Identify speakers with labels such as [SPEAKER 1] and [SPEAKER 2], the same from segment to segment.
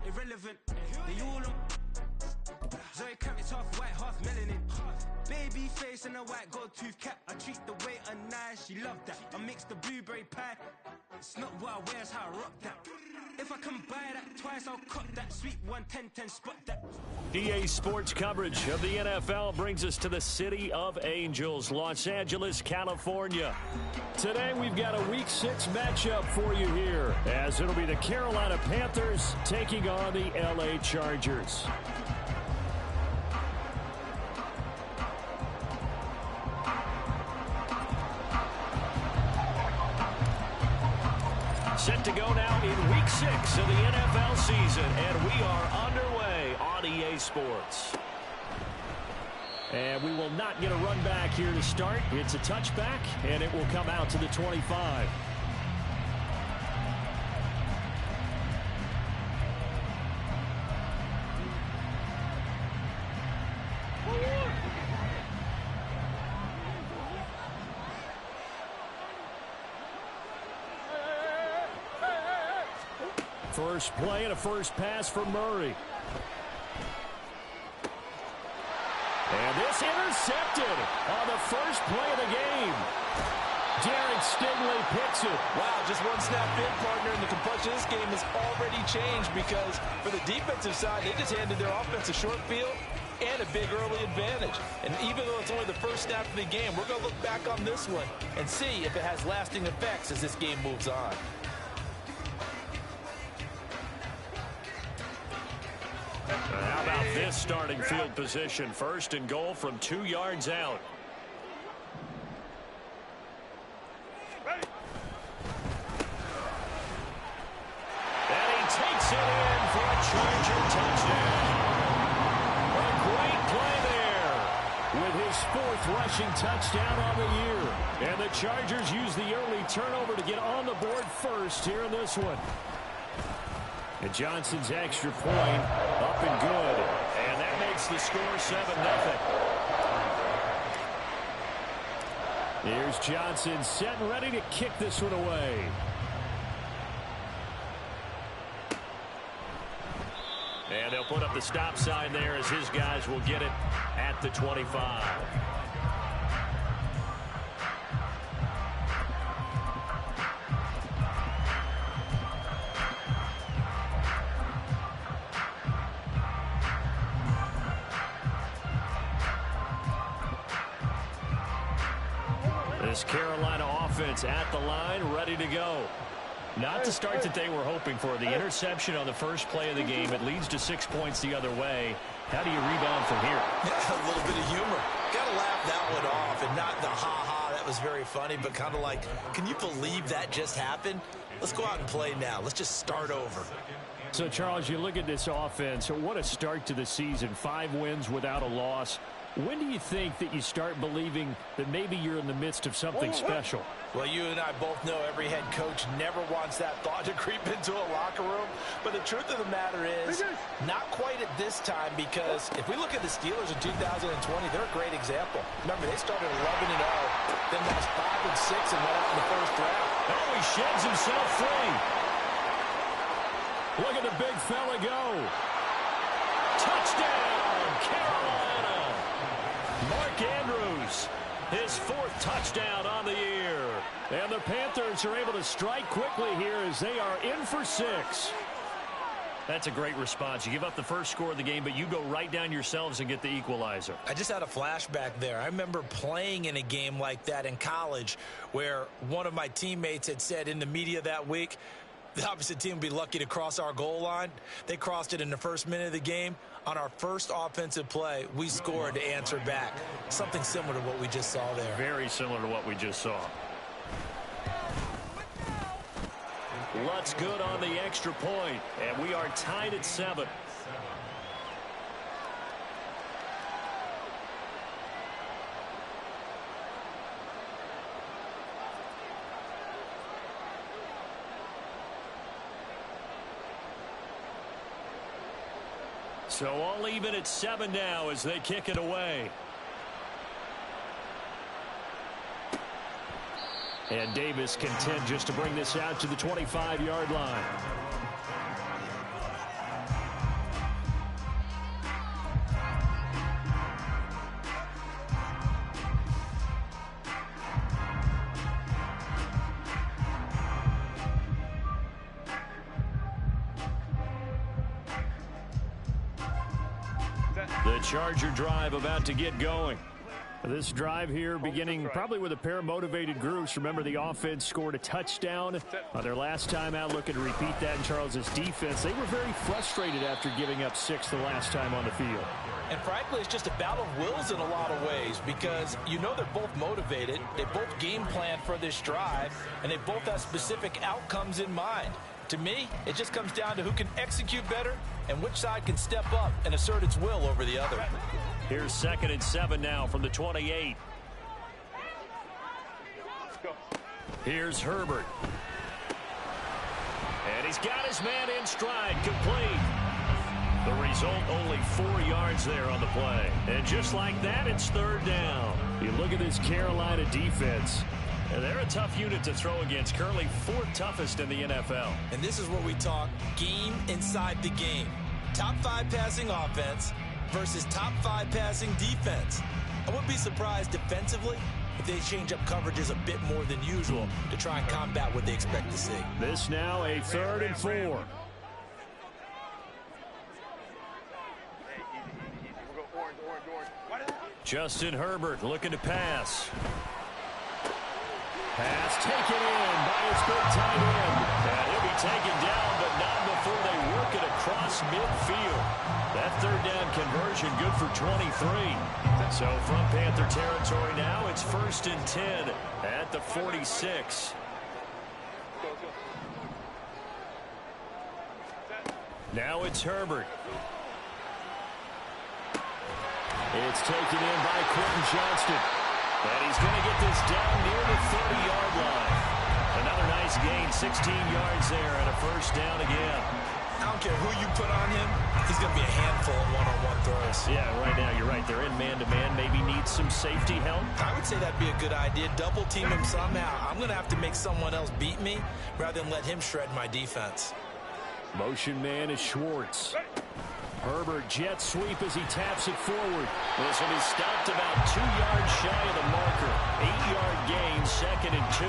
[SPEAKER 1] irrelevant. They all on. Zoe Kravitz half white, half melanin. Baby face and a white gold tooth cap. I treat the waiter nice, she loved that. I mix the blueberry pie. It's not what I wear, it's how I rock that. If I can buy that twice, I'll cut that sweet 110 spot that.
[SPEAKER 2] EA Sports coverage of the NFL brings us to the City of Angels, Los Angeles, California. Today we've got a Week 6 matchup for you here, as it'll be the Carolina Panthers taking on the LA Chargers. Set to go now in Week 6 of the NFL season, and we are underway on EA Sports. And we will not get a run back here to start. It's a touchback, and it will come out to the 25. First play and a first pass for Murray. And this intercepted on the first play of the game. Derek Stingley picks it.
[SPEAKER 3] Wow, just one snap in, partner, and the complexion of this game has already changed because for the defensive side, they just handed their offense a short field and a big early advantage. And even though it's only the first snap of the game, we're going to look back on this one and see if it has lasting effects as this game moves on.
[SPEAKER 2] How about this starting field position? First and goal from 2 yards out. And he takes it in for a Charger touchdown. A great play there with his 4th rushing touchdown on the year. And the Chargers use the early turnover to get on the board first here in this one. And Johnson's extra point up and good. And that makes the score 7-0. Here's Johnson set and ready to kick this one away. And they'll put up the stop sign there as his guys will get it at the 25. This Carolina offense at the line, ready to go. Not the start that they were hoping for. The interception on the first play of the game. It leads to 6 points the other way. How do you rebound from here?
[SPEAKER 3] Yeah, a little bit of humor. Got to laugh that one off and not the ha-ha. That was very funny, but kind of like, can you believe that just happened? Let's go out and play now. Let's just start over.
[SPEAKER 2] So, Charles, you look at this offense. What a start to the season. 5 wins without a loss. When do you think that you start believing that maybe you're in the midst of something special?
[SPEAKER 3] Well, you and I both know every head coach never wants that thought to creep into a locker room. But the truth of the matter is, not quite at this time, because if we look at the Steelers in 2020, they're a great example. Remember, they started 11-0, then lost 5-6 and went out in the first round.
[SPEAKER 2] Oh, he sheds himself free. Look at the big fella go. Touchdown, Carolina. Mark Andrews, his 4th touchdown on the year. And the Panthers are able to strike quickly here as they are in for 6. That's a great response. You give up the first score of the game, but you go right down yourselves and get the equalizer.
[SPEAKER 3] I just had a flashback there. I remember playing in a game like that in college where one of my teammates had said in the media that week, the opposite team would be lucky to cross our goal line. They crossed it in the first minute of the game. On our first offensive play, we scored to answer back. Something similar to what we just saw there.
[SPEAKER 2] Very similar to what we just saw. Lutz good on the extra point, and we are tied at 7. So all even at 7 now as they kick it away. And Davis content just to bring this out to the 25-yard line. The Charger drive about to get going. This drive here beginning probably with a pair of motivated groups. Remember, the offense scored a touchdown their last time out, looking to repeat that in Charles's defense. They were very frustrated after giving up 6 the last time on the field.
[SPEAKER 3] And frankly, it's just a battle of wills in a lot of ways because you know they're both motivated. They both game plan for this drive, and they both have specific outcomes in mind. To me, it just comes down to who can execute better and which side can step up and assert its will over the other.
[SPEAKER 2] Here's 2nd and 7 now from the 28. Here's Herbert. And he's got his man in stride, complete. The result, only 4 yards there on the play. And just like that, it's 3rd down. You look at this Carolina defense, and they're a tough unit to throw against, currently 4th toughest in the NFL.
[SPEAKER 3] And this is where we talk game inside the game. Top 5 passing offense versus top 5 passing defense. I wouldn't be surprised defensively if they change up coverages a bit more than usual to try and combat what they expect to see.
[SPEAKER 2] This now a 3rd and 4. Justin Herbert looking to pass. Pass taken in by his good tight end. And he'll be taken down, but not before they work it across midfield. That 3rd down conversion good for 23. So from Panther territory now, it's 1st and 10 at the 46. Now it's Herbert. It's taken in by Quentin Johnston. And he's going to get this down near the 30-yard line. Another nice gain, 16 yards there, and a 1st down again.
[SPEAKER 3] I don't care who you put on him, he's going to be a handful of one-on-one throws.
[SPEAKER 2] Yeah, right now, you're right. They're in man-to-man. Maybe needs some safety help.
[SPEAKER 3] I would say that'd be a good idea. Double team him somehow. I'm going to have to make someone else beat me rather than let him shred my defense. Motion man is Schwartz. Herbert jet sweep as he taps it forward.
[SPEAKER 2] This one is stopped about 2 yards shy of the marker. 8-yard gain, 2nd and 2.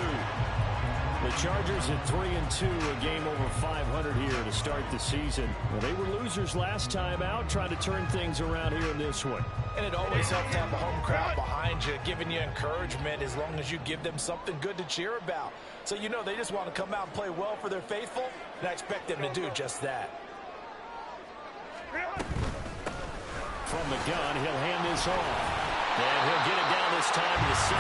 [SPEAKER 2] The Chargers at 3-2, a game over 500 here to start the season. Well, they were losers last time out, trying to turn things around here in this one.
[SPEAKER 3] And it always helps to have a home crowd behind you, giving you encouragement as long as you give them something good to cheer about. So you know they just want to come out and play well for their faithful, and I expect them to do just that.
[SPEAKER 2] From the gun, he'll hand this off. And he'll get it down this time to 17.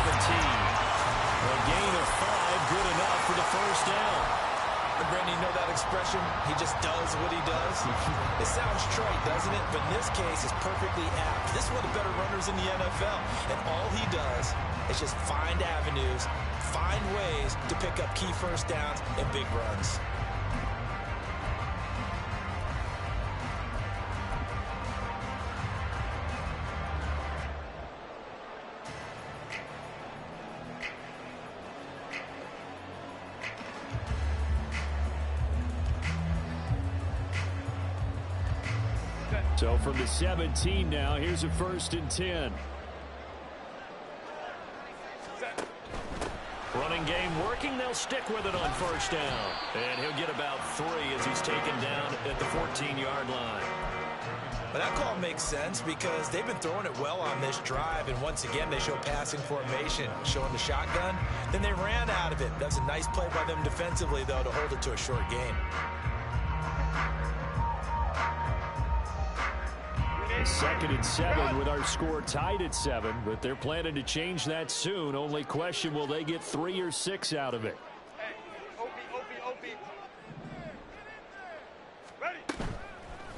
[SPEAKER 2] A gain of 5, good enough for the 1st down.
[SPEAKER 3] Brandon, you know that expression? He just does what he does. It sounds trite, doesn't it? But in this case, it's perfectly apt. This is one of the better runners in the NFL. And all he does is just find avenues, find ways to pick up key 1st downs and big runs.
[SPEAKER 2] So from the 17 now, here's a 1st and 10. Running game working. They'll stick with it on 1st down. And he'll get about 3 as he's taken down at the 14-yard line.
[SPEAKER 3] But that call makes sense because they've been throwing it well on this drive. And once again, they show passing formation, showing the shotgun. Then they ran out of it. That's a nice play by them defensively, though, to hold it to a short gain.
[SPEAKER 2] 2nd and 7 with our score tied at 7, but they're planning to change that soon. Only question, will they get 3 or 6 out of it?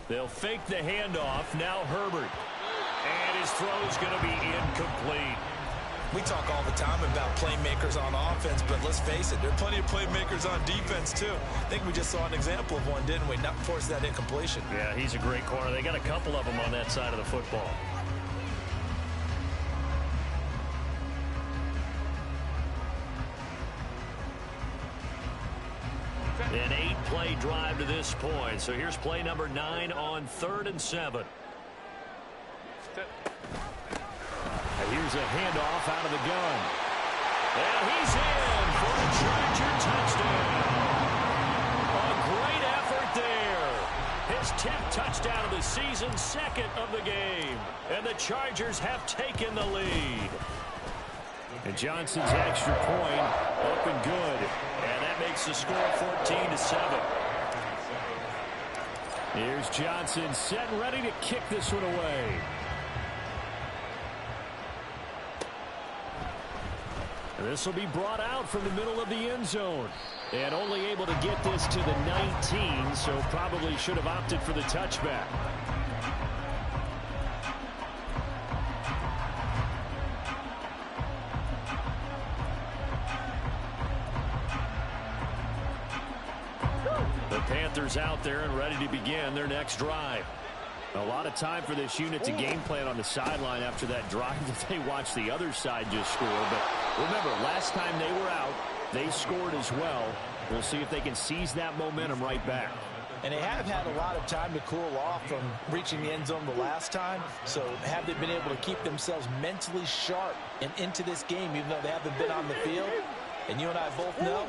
[SPEAKER 2] They'll fake the handoff. Now Herbert. And his throw is going to be incomplete.
[SPEAKER 3] We talk all the time about playmakers on offense, but let's face it, there are plenty of playmakers on defense, too. I think we just saw an example of one, didn't we? Not force that incompletion.
[SPEAKER 2] Yeah, he's a great corner. They got a couple of them on that side of the football. An 8-play drive to this point. So here's play number 9 on 3rd and 7. Here's a handoff out of the gun. And he's in for a Charger touchdown. A great effort there. His 10th touchdown of the season, second of the game. And the Chargers have taken the lead. And Johnson's extra point up and good. And that makes the score 14-7. Here's Johnson set and ready to kick this one away. This will be brought out from the middle of the end zone. And only able to get this to the 19, so probably should have opted for the touchback. The Panthers out there and ready to begin their next drive. A lot of time for this unit to game plan on the sideline after that drive that they watched the other side just score. But remember, last time they were out, they scored as well. We'll see if they can seize that momentum right back.
[SPEAKER 3] And they have had a lot of time to cool off from reaching the end zone the last time. So have they been able to keep themselves mentally sharp and into this game, even though they haven't been on the field? And you and I both know,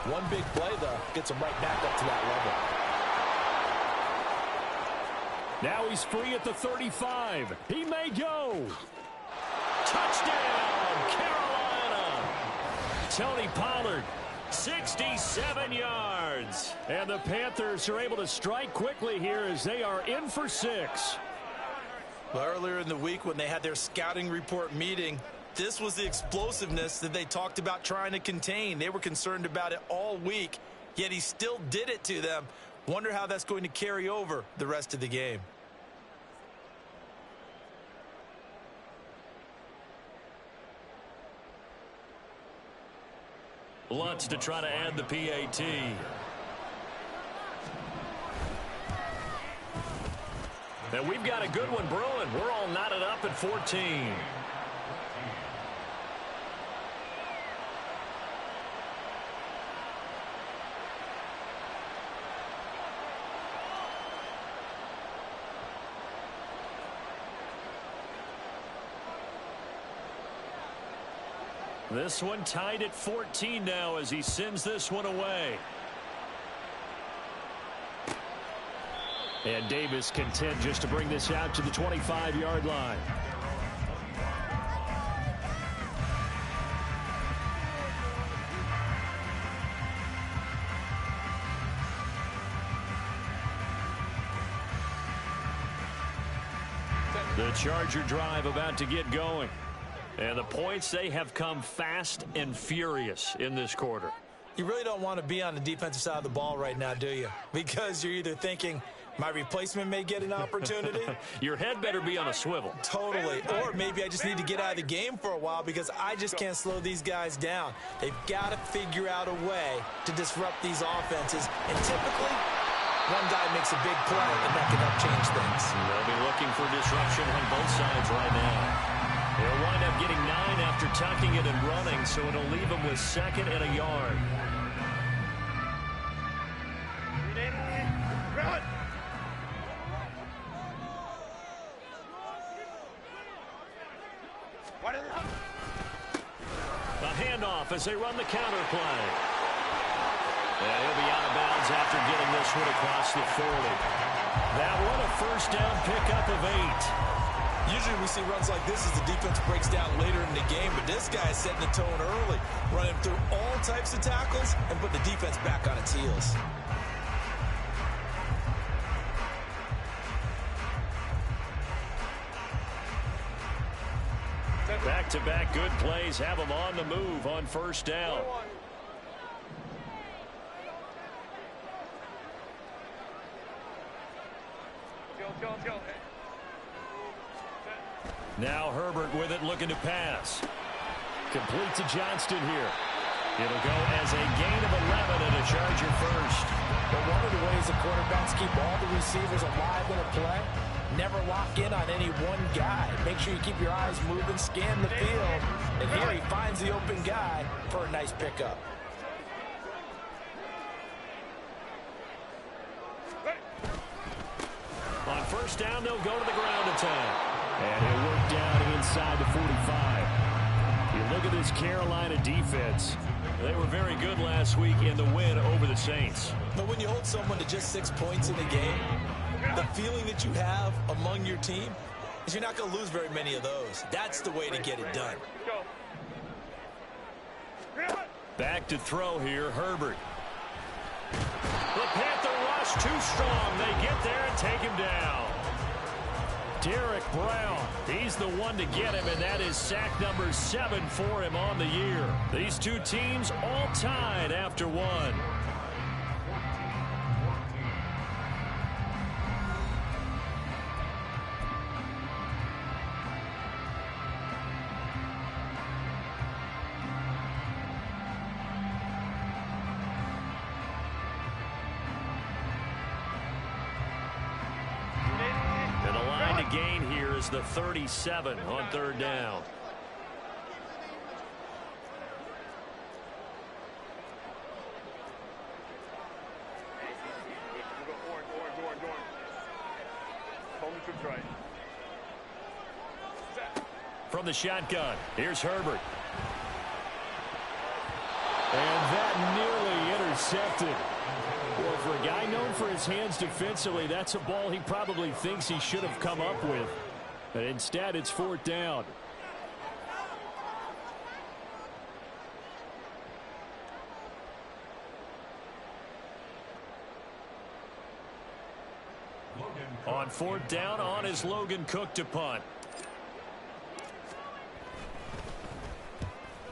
[SPEAKER 3] one big play, though, gets them right back up to that level.
[SPEAKER 2] Now he's free at the 35. He may go. Touchdown, Carolina. Tony Pollard, 67 yards. And the Panthers are able to strike quickly here as they are in for 6.
[SPEAKER 3] Well, earlier in the week when they had their scouting report meeting, this was the explosiveness that they talked about trying to contain. They were concerned about it all week, yet he still did it to them. Wonder how that's going to carry over the rest of the game.
[SPEAKER 2] Lutz to try to add the PAT. And we've got a good one brewing. We're all knotted up at 14. This one tied at 14 now as he sends this one away. And Davis content just to bring this out to the 25-yard line. The Charger drive about to get going. And the points, they have come fast and furious in this quarter.
[SPEAKER 3] You really don't want to be on the defensive side of the ball right now, do you? Because you're either thinking, my replacement may get an opportunity.
[SPEAKER 2] Your head better be on a swivel.
[SPEAKER 3] Totally. Or maybe I just need to get out of the game for a while because I just can't slow these guys down. They've got to figure out a way to disrupt these offenses. And typically, one guy makes a big play, and that can help change things.
[SPEAKER 2] They'll be looking for disruption on both sides right now. They'll wind up getting 9 after tucking it and running, so it'll leave them with 2nd and a yard.
[SPEAKER 4] Run!
[SPEAKER 2] A handoff as they run the counter play. And he'll be out of bounds after getting this one across the 40. That one a first down pickup of 8.
[SPEAKER 3] Usually we see runs like this as the defense breaks down later in the game, but this guy is setting the tone early, running through all types of tackles and put the defense back on its heels.
[SPEAKER 2] Back-to-back good plays have them on the move on first down.
[SPEAKER 4] Go.
[SPEAKER 2] Now Herbert with it, looking to pass. Complete to Johnston here. It'll go as a gain of 11 and a Charger first.
[SPEAKER 3] But one of the ways the quarterbacks keep all the receivers alive in a play, never lock in on any one guy. Make sure you keep your eyes moving, scan the field. And here he finds the open guy for a nice pickup.
[SPEAKER 2] On first down, they'll go to the ground attack. And he'll work down inside the 45. You look at this Carolina defense. They were very good last week in the win over the Saints.
[SPEAKER 3] But when you hold someone to just 6 points in the game, The feeling that you have among your team is you're not going to lose very many of those. That's the way to get it done.
[SPEAKER 2] Back to throw here, Herbert. The Panther rush too strong. They get there and take him down. Derek Brown, he's the one to get him, and that is sack number 7 for him on the year. These two teams all tied after one. Gain here is the 37 on third down. From the shotgun, here's Herbert. And that nearly intercepted. Well, for a guy known for his hands defensively, that's a ball he probably thinks he should have come up with. But instead, it's fourth down. On fourth down, on is Logan Cook to punt.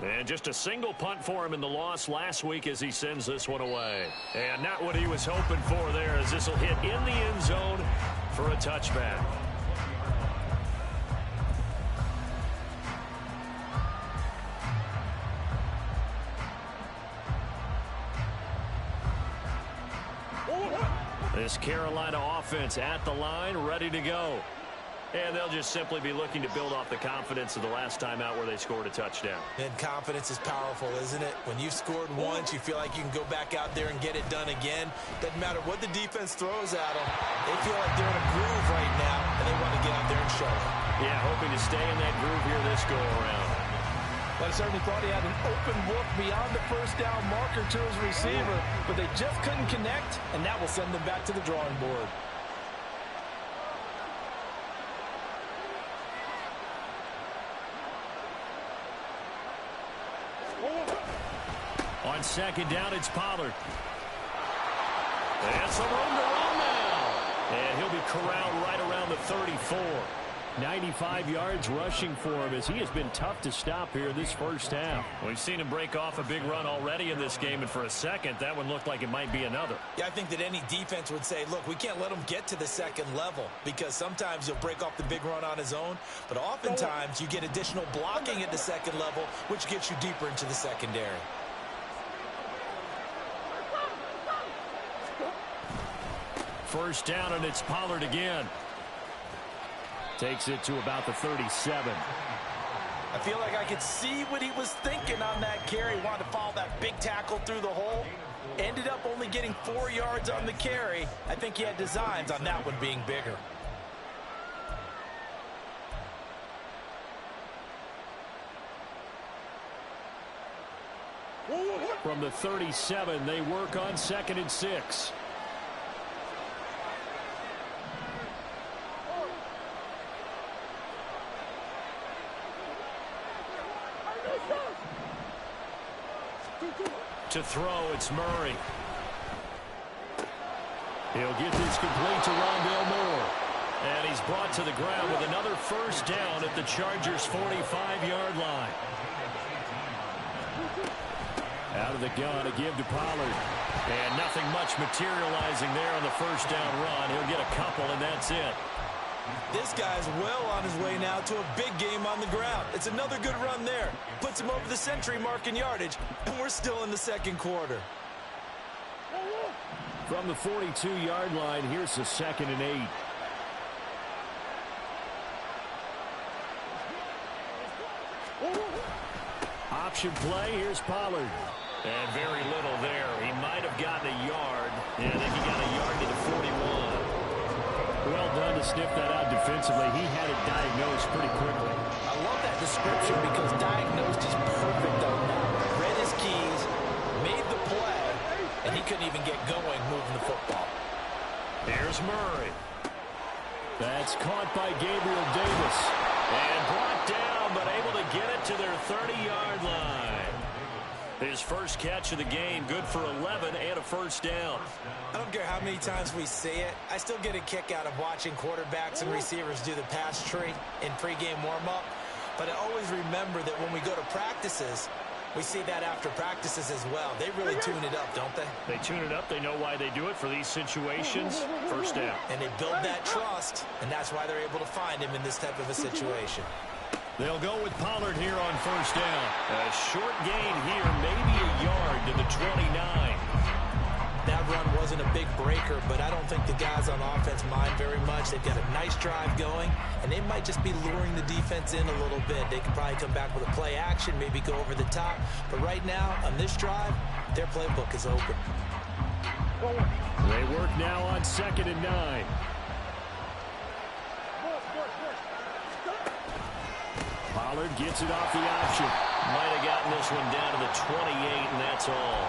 [SPEAKER 2] And just a single punt for him in the loss last week as he sends this one away. And not what he was hoping for there, as this will hit in the end zone for a touchback. This Carolina offense at the line, ready to go. And they'll just simply be looking to build off the confidence of the last time out where they scored a touchdown.
[SPEAKER 3] And confidence is powerful, isn't it? When you've scored once, you feel like you can go back out there and get it done again. Doesn't matter what the defense throws at them. They feel like they're in a groove right now, and they want to get out there and show it.
[SPEAKER 2] Yeah, hoping to stay in that groove here this go-around.
[SPEAKER 5] But I certainly thought he had an open look beyond the first down marker to his receiver, but they just couldn't connect, and that will send them back to the drawing board.
[SPEAKER 2] On second down, it's Pollard. And some room to run now. And he'll be corralled right around the 34. 95 yards rushing for him as he has been tough to stop here this first half. We've seen him break off a big run already in this game, and for a second, that one looked like it might be another.
[SPEAKER 3] Yeah, I think that any defense would say, look, we can't let him get to the second level, because sometimes he'll break off the big run on his own, but oftentimes you get additional blocking at the second level, which gets you deeper into the secondary.
[SPEAKER 2] First down, and it's Pollard again. Takes it to about the 37.
[SPEAKER 5] I feel like I could see what he was thinking on that carry. Wanted to follow that big tackle through the hole. Ended up only getting 4 yards on the carry. I think he had designs on that one being bigger.
[SPEAKER 2] From the 37, they work on 2nd and 6. To throw, it's Murray. He'll get this complete to Rondale Moore. And he's brought to the ground with another first down at the Chargers' 45-yard line. Out of the gun, a give to Pollard. And nothing much materializing there on the first down run. He'll get a couple, and that's it.
[SPEAKER 3] This guy's well on his way now to a big game on the ground. It's another good run there. Puts him over the century mark in yardage, and we're still in the second quarter.
[SPEAKER 2] From the 42-yard line, here's the 2nd and 8. Option play, here's Pollard. And very little there. He might have gotten a yard. Yeah, I think he got a yard to the 41. Well done to sniff that out defensively. He had it diagnosed pretty quickly.
[SPEAKER 5] I love that description because diagnosed is perfect on that. Read his keys, made the play, and he couldn't even get going moving the football.
[SPEAKER 2] Here's Murray. That's caught by Gabriel Davis. And brought down, but able to get it to their 30-yard line. His first catch of the game, good for 11 and a first down.
[SPEAKER 3] I don't care how many times we see it. I still get a kick out of watching quarterbacks and receivers do the pass tree in pregame warm-up. But I always remember that when we go to practices, we see that after practices as well. They really tune it up, don't they?
[SPEAKER 2] They tune it up. They know why they do it for these situations. First down.
[SPEAKER 3] And they build that trust, and that's why they're able to find him in this type of a situation.
[SPEAKER 2] They'll go with Pollard here on first down. A short gain here, maybe a yard to the 29.
[SPEAKER 3] That run wasn't a big breaker, but I don't think the guys on offense mind very much. They've got a nice drive going, and they might just be luring the defense in a little bit. They could probably come back with a play action, maybe go over the top. But right now, on this drive, their playbook is open.
[SPEAKER 2] They work now on 2nd and 9. Pollard gets it off the option. Might have gotten this one down to the 28, and that's all.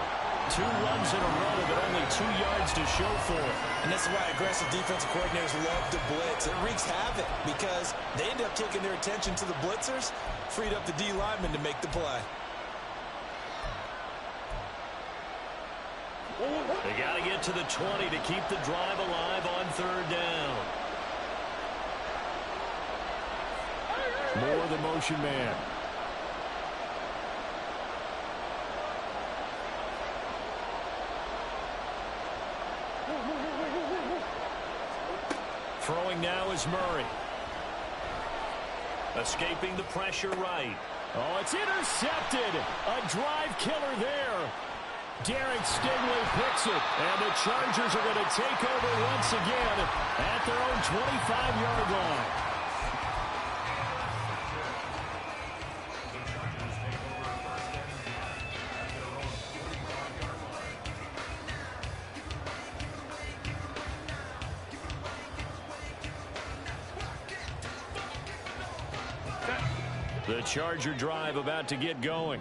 [SPEAKER 2] 2 runs in a row, but only 2 yards to show for it.
[SPEAKER 3] And that's why aggressive defensive coordinators love to blitz. It wreaks havoc because they end up taking their attention to the blitzers, freed up the D lineman to make the play.
[SPEAKER 2] They got to get to the 20 to keep the drive alive on 3rd down. More the motion man. Throwing now is Murray. Escaping the pressure right. Oh, it's intercepted. A drive killer there. Derek Stingley picks it. And the Chargers are going to take over once again at their own 25-yard line. The Charger drive about to get going.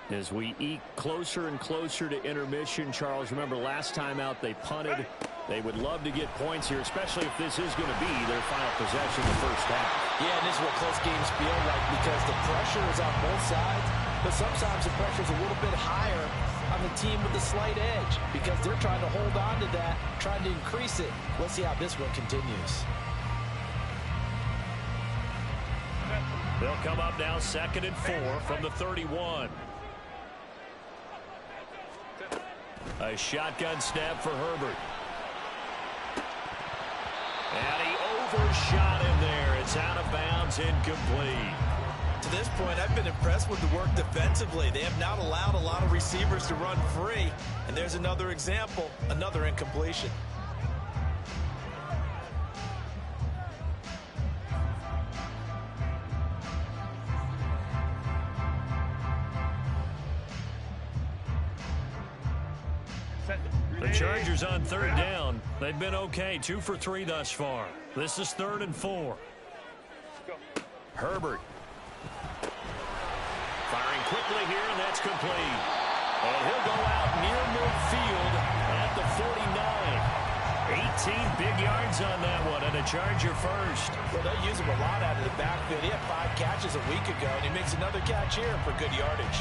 [SPEAKER 2] As we eke closer and closer to intermission, Charles, remember last time out they punted. They would love to get points here, especially if this is going to be their final possession in the first half.
[SPEAKER 3] Yeah, and this is what close games feel like because the pressure is on both sides, but sometimes the pressure is a little bit higher on the team with the slight edge because they're trying to hold on to that, trying to increase it. Let's see how this one continues.
[SPEAKER 2] They'll come up now 2nd and 4 from the 31. A shotgun snap for Herbert. And he overshot him there. It's out of bounds, incomplete.
[SPEAKER 3] To this point, I've been impressed with the work defensively. They have not allowed a lot of receivers to run free. And there's another example, another incompletion.
[SPEAKER 2] The Chargers on 3rd down. They've been okay, 2 for 3 thus far. This is 3rd and 4. Herbert. Firing quickly here, and that's complete. And he'll go out near midfield at the 49. 18 big yards on that one, and a Charger first.
[SPEAKER 3] Well, they use him a lot out of the backfield. He had 5 catches a week ago, and he makes another catch here for good yardage.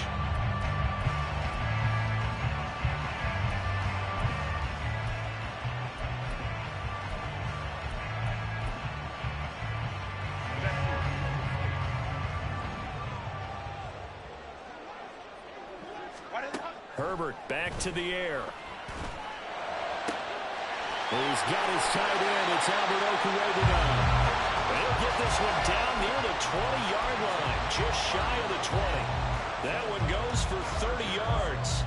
[SPEAKER 2] Herbert back to the air. He's got his tight end. It's Albert Okurebunan. He'll get this one down near the 20-yard line, just shy of the 20. That one goes for 30 yards.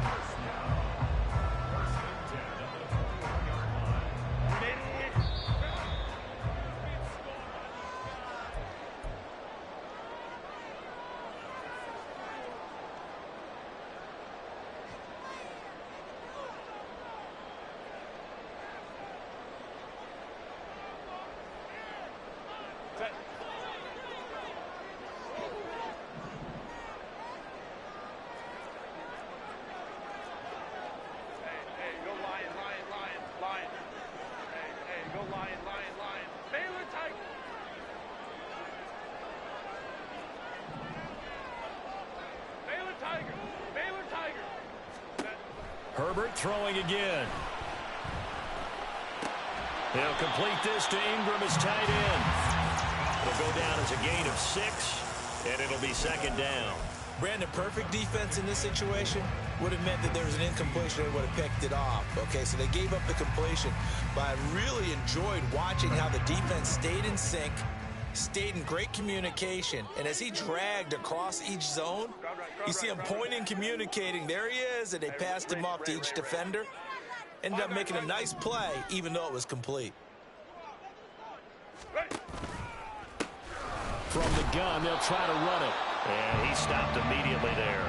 [SPEAKER 2] Herbert throwing again. He'll complete this to Ingram as tight end. It'll go down as a gain of 6, and it'll be second down.
[SPEAKER 3] Brandon, perfect defense in this situation would have meant that there was an incompletion. They would have picked it off. Okay, so they gave up the completion. But I really enjoyed watching how the defense stayed in sync, stayed in great communication, and as he dragged across each zone, you see him pointing, communicating. There he is, and they passed him off to each defender. Ended up making a nice play, even though it was complete.
[SPEAKER 2] From the gun, they'll try to run it. And he stopped immediately there.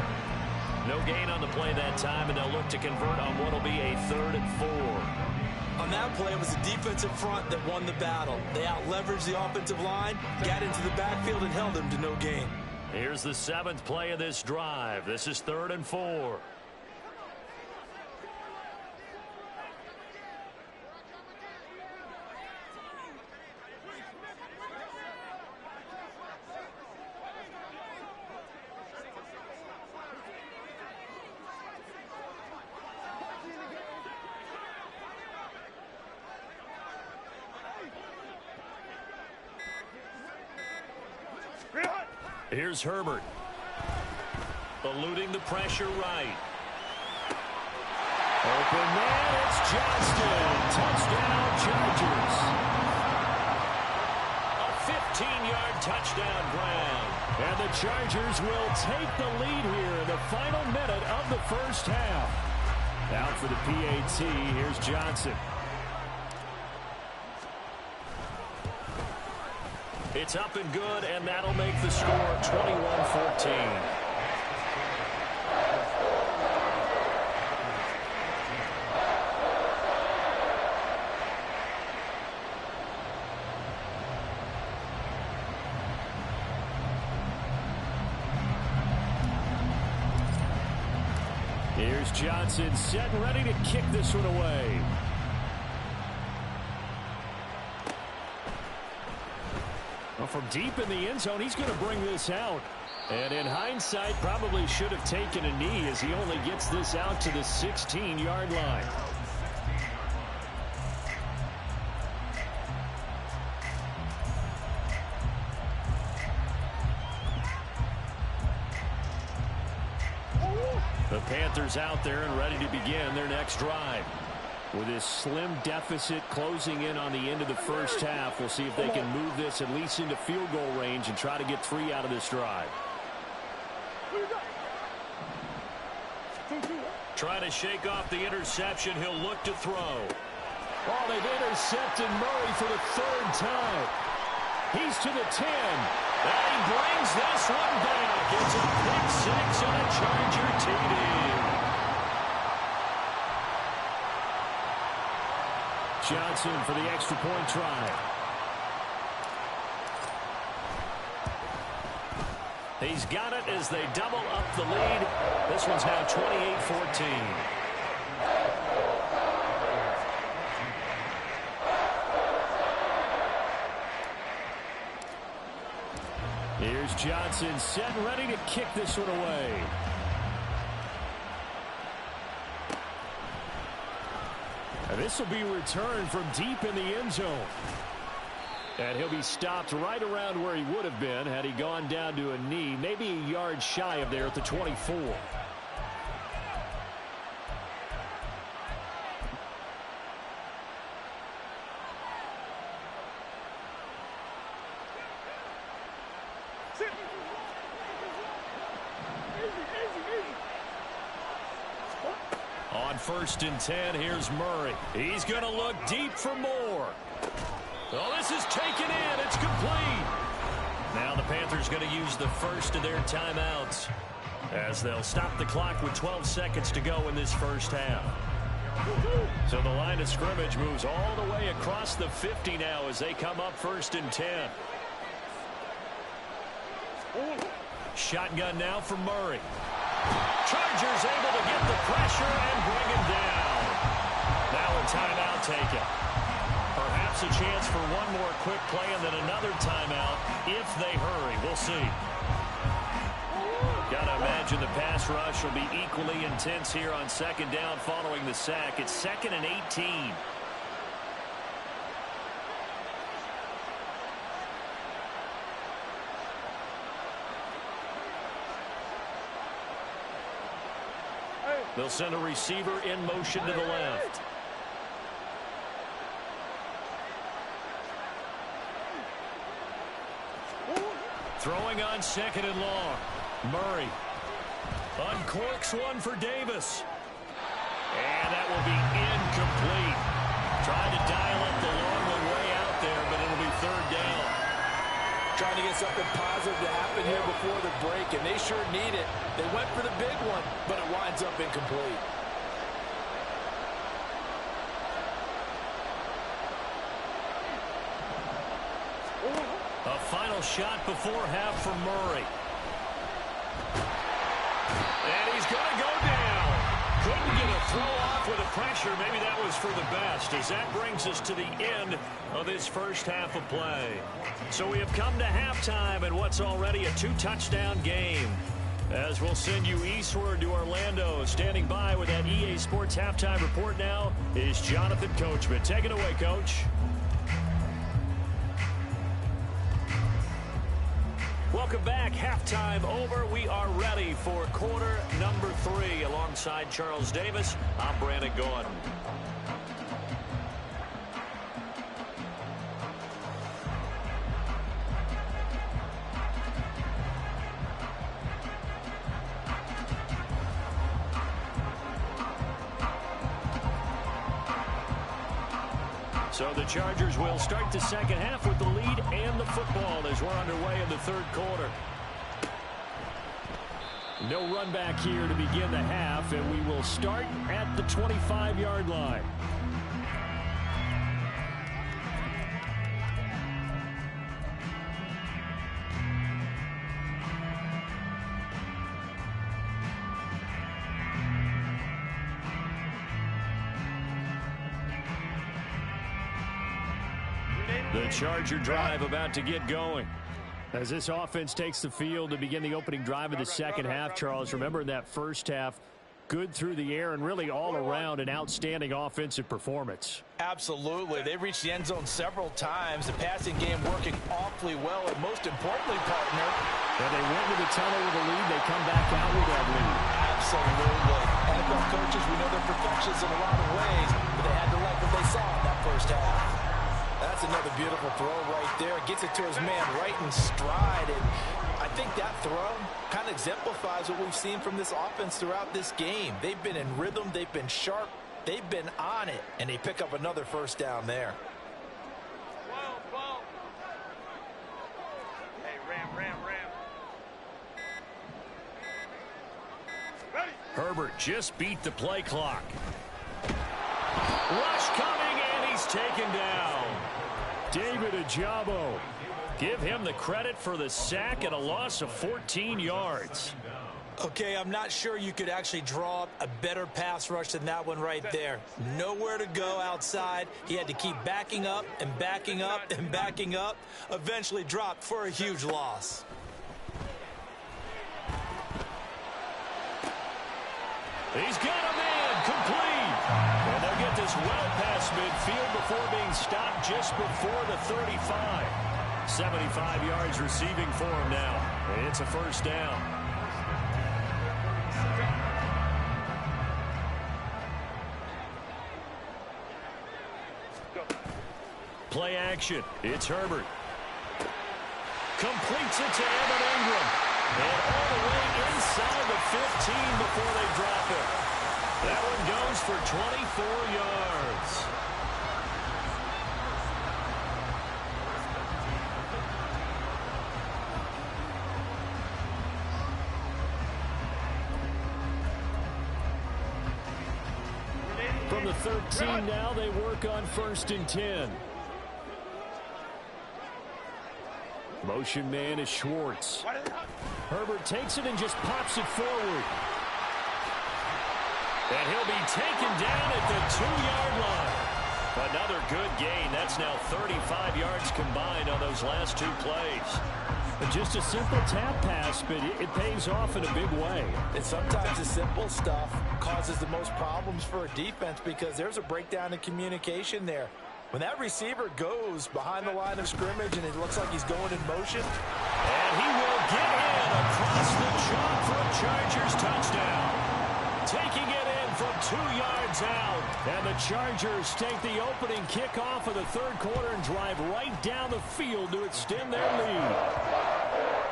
[SPEAKER 2] No gain on the play that time, and they'll look to convert on what will be a 3rd and 4.
[SPEAKER 3] On that play, it was the defensive front that won the battle. They out-leveraged the offensive line, got into the backfield, and held them to no gain.
[SPEAKER 2] Here's the 7th play of this drive. This is 3rd and 4. Here's Herbert. Eluding the pressure right. Open man, it's Johnston. Touchdown, Chargers. A 15-yard touchdown grab. And the Chargers will take the lead here in the final minute of the first half. Out for the PAT, here's Johnson. It's up and good, and that'll make the score 21-14. Here's Johnson set and ready to kick this one away. From deep in the end zone, he's going to bring this out. And in hindsight, probably should have taken a knee as he only gets this out to the 16-yard line. The Panthers out there and ready to begin their next drive. With this slim deficit closing in on the end of the first half, we'll see if they can move this at least into field goal range and try to get 3 out of this drive. Trying to shake off the interception. He'll look to throw. Oh, they've intercepted Murray for the 3rd time. He's to the 10. And he brings this one back. It's a pick 6 and a Charger TD. Johnson for the extra point try. He's got it as they double up the lead. This one's now 28-14. Here's Johnson set and ready to kick this one away. This will be returned from deep in the end zone. And he'll be stopped right around where he would have been had he gone down to a knee, maybe a yard shy of there at the 24. On 1st and 10, here's Murray. He's going to look deep for more. Oh, this is taken in. It's complete. Now the Panthers going to use the first of their timeouts as they'll stop the clock with 12 seconds to go in this first half. So the line of scrimmage moves all the way across the 50 now as they come up 1st and 10. Shotgun now for Murray. Chargers able to get the pressure and bring him down. Now a timeout taken. Perhaps a chance for one more quick play and then another timeout if they hurry. We'll see. Got to imagine imagine the pass rush will be equally intense here on second down following the sack. It's 2nd and 18. They'll send a receiver in motion to the left. Throwing on 2nd and long. Murray uncorks one for Davis. And that will be incomplete. Trying to dial up the long one way out there, but it'll be 3rd down.
[SPEAKER 5] Trying to get something positive to happen here before the break, and they sure need it. They went for the big one, but it winds up incomplete.
[SPEAKER 2] A final shot before half for Murray. And he's going to go down. Couldn't get a throw off with the pressure. Maybe that was for the best, as that brings us to the end of this first half of play. So we have come to halftime in what's already a 2-touchdown game. As we'll send you eastward to Orlando. Standing by with that EA Sports halftime report now is Jonathan Coachman. Take it away, Coach. Welcome back. Halftime over. We are ready for quarter number 3. Alongside Charles Davis, I'm Brandon Gordon. So the Chargers will start the second half with the lead and the football as we're underway in the 3rd quarter. No run back here to begin the half, and we will start at the 25-yard line. The Charger drive about to get going. As this offense takes the field to begin the opening drive of the second half, Charles, remember in that first half, good through the air and really all around an outstanding offensive performance.
[SPEAKER 5] Absolutely. They reached the end zone several times. The passing game working awfully well, and most importantly, partner.
[SPEAKER 2] And they went to the tunnel with a lead. They come back out with that lead.
[SPEAKER 5] Absolutely. NFL coaches, we know they're perfectionists in a lot of ways, but they had to like what they saw in that first half. That's another beautiful throw right there. Gets it to his man right in stride. And I think that throw kind of exemplifies what we've seen from this offense throughout this game. They've been in rhythm. They've been sharp. They've been on it. And they pick up another first down there.
[SPEAKER 4] Hey, Ram. Ready.
[SPEAKER 2] Herbert just beat the play clock. Rush coming, and he's taken down. David Ojabo. Give him the credit for the sack and a loss of 14 yards.
[SPEAKER 3] Okay, I'm not sure you could actually draw up a better pass rush than that one right there. Nowhere to go outside. He had to keep backing up and backing up and backing up. Eventually dropped for a huge loss.
[SPEAKER 2] He's got a man complete. And they'll get this well past midfield before being stopped just before the 35. 75 yards receiving for him now. It's a first down. Play action. It's Herbert. Completes it to Evan Ingram. And all the way inside the 15 before they drop it. That one goes for 24 yards. From the 13 now, they work on 1st and 10. Motion man is Schwartz. Herbert takes it and just pops it forward. And he'll be taken down at the 2-yard line. Another good gain. That's now 35 yards combined on those last 2 plays.
[SPEAKER 6] Just a simple tap pass, but it pays off in a big way.
[SPEAKER 5] And sometimes the simple stuff causes the most problems for a defense because there's a breakdown in communication there. When that receiver goes behind the line of scrimmage and it looks like he's going in motion.
[SPEAKER 2] And he will get in across the chalk for a Chargers touchdown. Taking it in from 2 yards out.
[SPEAKER 6] And the Chargers take the opening kickoff of the third quarter and drive right down the field to extend their lead.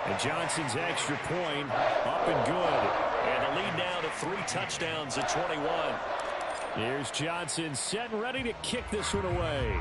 [SPEAKER 6] And Johnson's extra point up and good.
[SPEAKER 2] And the lead now to 3 touchdowns at 21.
[SPEAKER 6] Here's Johnson set and ready to kick this one away.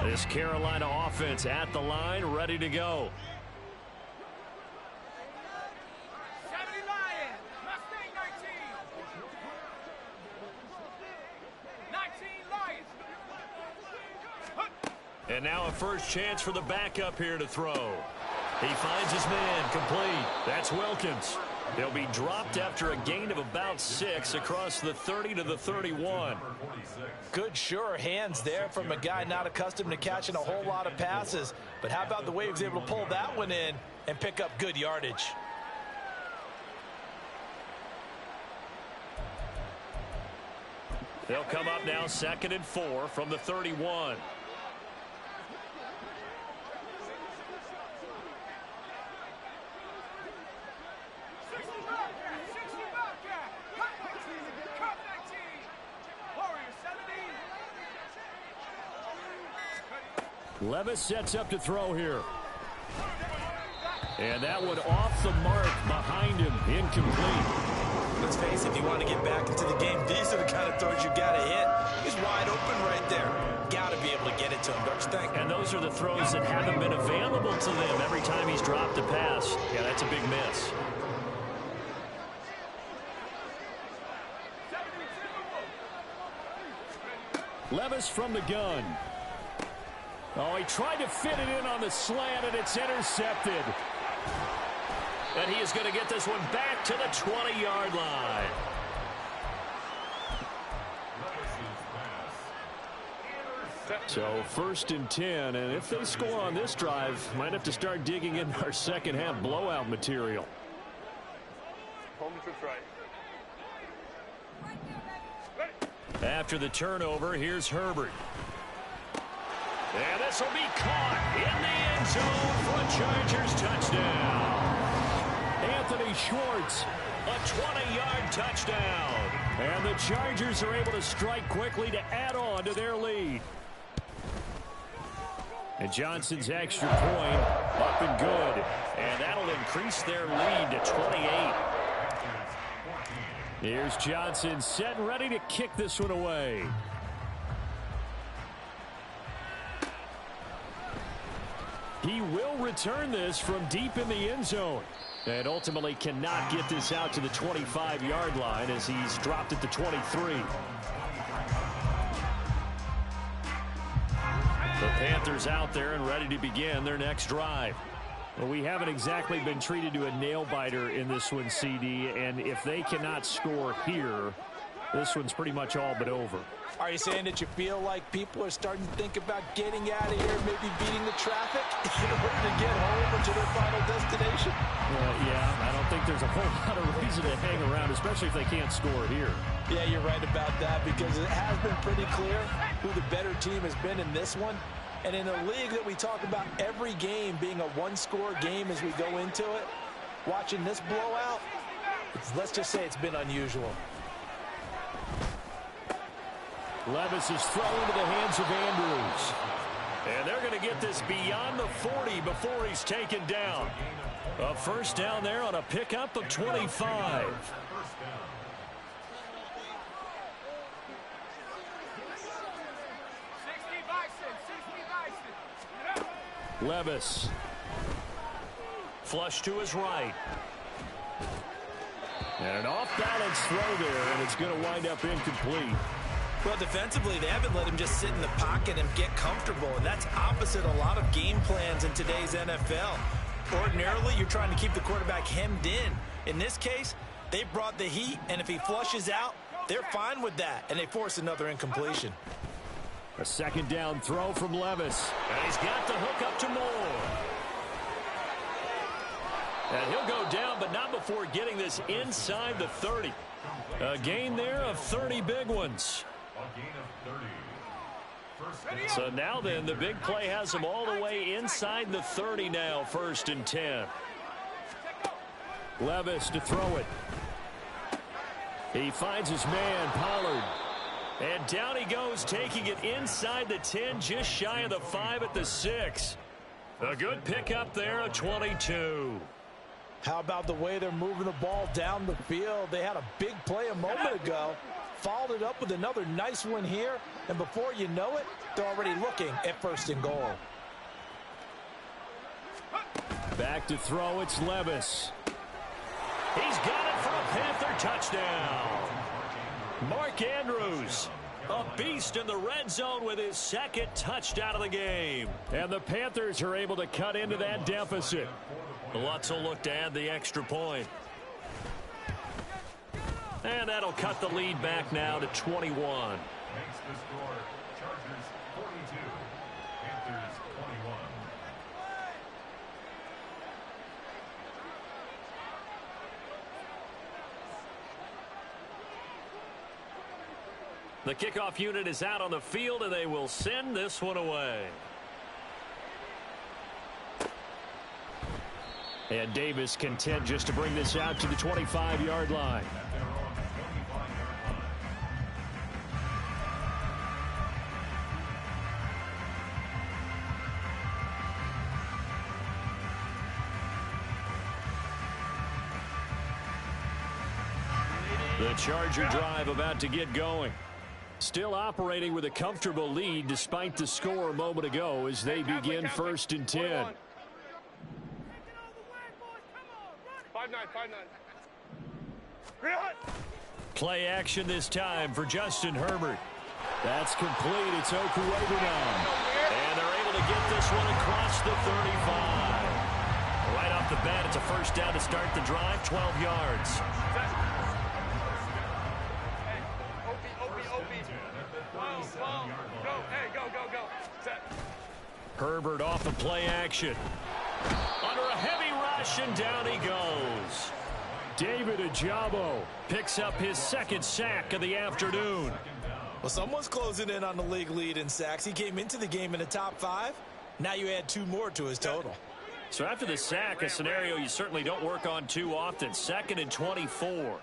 [SPEAKER 2] This Carolina offense at the line, ready to go.
[SPEAKER 4] 70 Lions, Mustang 19. 19 Lions.
[SPEAKER 2] And now a first chance for the backup here to throw. He finds his man complete. That's Wilkins. He'll be dropped after a gain of about 6 across the 30 to the 31.
[SPEAKER 5] Good, sure hands there from a guy not accustomed to catching a whole lot of passes. But how about the way he was able to pull that one in and pick up good yardage?
[SPEAKER 2] They'll come up now 2nd and 4 from the 31.
[SPEAKER 6] Levis sets up to throw here. And that one off the mark behind him. Incomplete.
[SPEAKER 5] Let's face it, if you want to get back into the game, these are the kind of throws you got to hit. He's wide open right there. Got to be able to get it to him, don't you think?
[SPEAKER 2] And those are the throws that haven't been available to them every time he's dropped a pass. Yeah, that's a big miss.
[SPEAKER 6] Levis from the gun. Oh, he tried to fit it in on the slant, and it's intercepted.
[SPEAKER 2] And he is going to get this one back to the 20-yard line.
[SPEAKER 6] So 1st and 10, and if they score on this drive, might have to start digging in our second half blowout material.
[SPEAKER 4] Home troops right.
[SPEAKER 2] After the turnover, here's Herbert. And this will be caught in the end zone for a Chargers touchdown.
[SPEAKER 6] Anthony Schwartz,
[SPEAKER 2] a 20-yard touchdown.
[SPEAKER 6] And the Chargers are able to strike quickly to add on to their lead. And Johnson's extra point up and good.
[SPEAKER 2] And that'll increase their lead to 28.
[SPEAKER 6] Here's Johnson set and ready to kick this one away. He will return this from deep in the end zone. And ultimately cannot get this out to the 25-yard line as he's dropped at the 23.
[SPEAKER 2] The Panthers out there and ready to begin their next drive.
[SPEAKER 6] Well, we haven't exactly been treated to a nail-biter in this one, CD, and if they cannot score here, this one's pretty much all but over.
[SPEAKER 5] Are you saying that you feel like people are starting to think about getting out of here, maybe beating the traffic in order to get home or to their final destination?
[SPEAKER 6] Yeah, I don't think there's a whole lot of reason to hang around, especially if they can't score here.
[SPEAKER 5] Yeah, you're right about that because it has been pretty clear who the better team has been in this one. And in a league that we talk about every game being a one-score game as we go into it, watching this blowout, let's just say it's been unusual.
[SPEAKER 6] Levis is thrown into the hands of Andrews. And they're going to get this beyond the 40 before he's taken down. A first down there on a pickup of 25. Levis. Flush to his right. And an off-balance throw there, and it's going to wind up incomplete.
[SPEAKER 5] Well, defensively, they haven't let him just sit in the pocket and get comfortable, and that's opposite a lot of game plans in today's NFL. Ordinarily, you're trying to keep the quarterback hemmed in. In this case, they brought the heat, and if he flushes out, they're fine with that, and they force another incompletion.
[SPEAKER 6] A second down throw from Levis. And he's got the hook up to Moore. And he'll go down, but not before getting this inside the 30. A gain there of 30 big ones. So now then, the big play has them all the way inside the 30 now, 1st and 10. Levis to throw it. He finds his man, Pollard. And down he goes, taking it inside the 10, just shy of the 5 at the 6. A good pickup there, a 22.
[SPEAKER 5] How about the way they're moving the ball down the field? They had a big play a moment ago, followed it up with another nice one here, and before you know it, they're already looking at 1st and goal.
[SPEAKER 6] Back to throw, it's Levis. He's got it for a Panther touchdown. Mark Andrews, a beast in the red zone with his 2nd touchdown of the game. And the Panthers are able to cut into that deficit. Lutz will look to add the extra point. And that'll cut the lead back now to 21.
[SPEAKER 7] Makes the score Chargers 42, Panthers 21.
[SPEAKER 6] The kickoff unit is out on the field, and they will send this one away. And Davis content just to bring this out to the 25-yard line. The Charger drive about to get going. Still operating with a comfortable lead despite the score a moment ago as they begin 1st and 10.
[SPEAKER 4] 5-9.
[SPEAKER 6] Play action this time for Justin Herbert. That's complete. It's Okuwebe now. And they're able to get this one across the 35. Right off the bat, it's a first down to start the drive, 12 yards. Herbert off of play action. Under a heavy rush, and down he goes. David Ojabo picks up his 2nd sack of the afternoon.
[SPEAKER 5] Well, someone's closing in on the league lead in sacks. He came into the game in the top 5. Now you add 2 more to his total.
[SPEAKER 6] So after the sack, a scenario you certainly don't work on too often. 2nd and 24.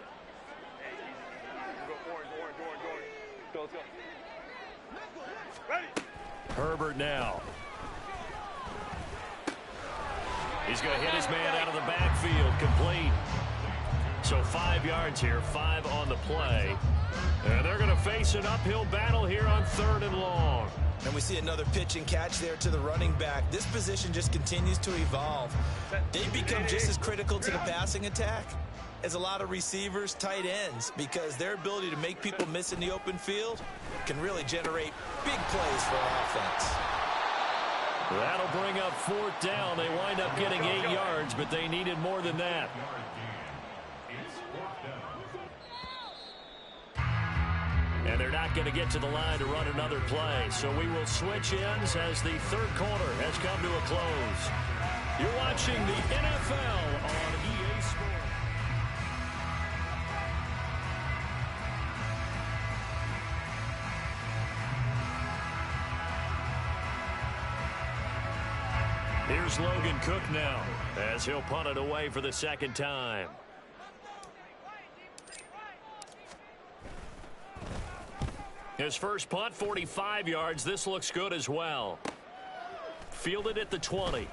[SPEAKER 6] Herbert now. He's going to hit his man out of the backfield, complete. So 5 yards here, 5 on the play. And they're going to face an uphill battle here on 3rd and long.
[SPEAKER 5] And we see another pitch and catch there to the running back. This position just continues to evolve. They become just as critical to the passing attack as a lot of receivers, tight ends, because their ability to make people miss in the open field can really generate big plays for offense.
[SPEAKER 6] That'll bring up 4th down. They wind up getting 8 yards, but they needed more than that. And they're not going to get to the line to run another play. So we will switch ends as the 3rd quarter has come to a close. You're watching the NFL on EA Sports. Here's Logan Cook now as he'll punt it away for the 2nd time. His first punt, 45 yards. This looks good as well. Fielded at the 20.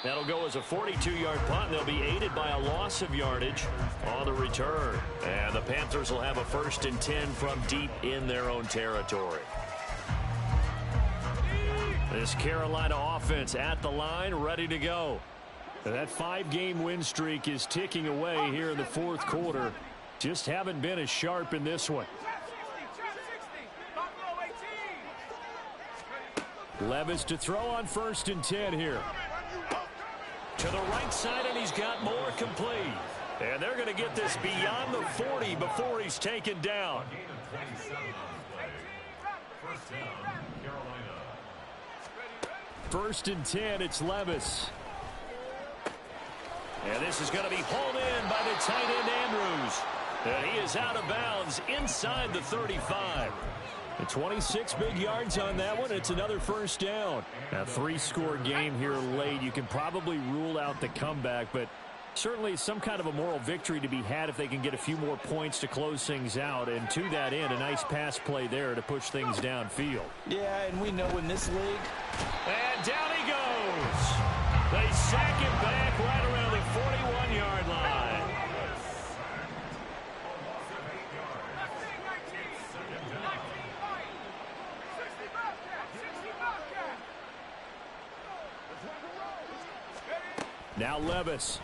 [SPEAKER 6] That'll go as a 42-yard punt. They'll be aided by a loss of yardage on the return. And the Panthers will have a 1st and 10 from deep in their own territory. This Carolina offense at the line, ready to go. And that 5-game win streak is ticking away here in the 4th quarter. Just haven't been as sharp in this one. Levis to throw on 1st and 10 here. To the right side, and he's got more complete. And they're going to get this beyond the 40 before he's taken down. First and 10, it's Levis. And this is going to be hauled in by the tight end Andrews. And he is out of bounds inside the 35. And 26 big yards on that one. It's another 1st down. A 3-score game here late. You can probably rule out the comeback, but certainly some kind of a moral victory to be had if they can get a few more points to close things out. And to that end, a nice pass play there to push things downfield.
[SPEAKER 5] Yeah, and we know in this league.
[SPEAKER 6] And down he goes. They sack him back right around the 41-yard line. Now Levis.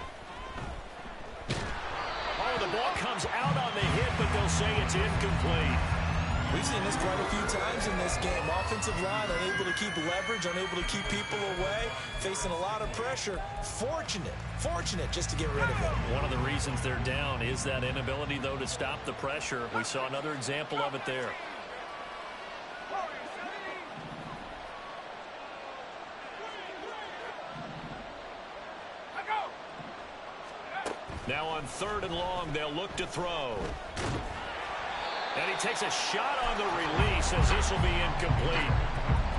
[SPEAKER 6] Oh, the ball comes out on the hit, but they'll say it's incomplete.
[SPEAKER 5] We've seen this quite a few times in this game. Offensive line unable to keep leverage, unable to keep people away, facing a lot of pressure. Fortunate just to get rid of it.
[SPEAKER 6] One of the reasons they're down is that inability, though, to stop the pressure. We saw another example of it there. Now on 3rd and long, they'll look to throw. And he takes a shot on the release as this will be incomplete.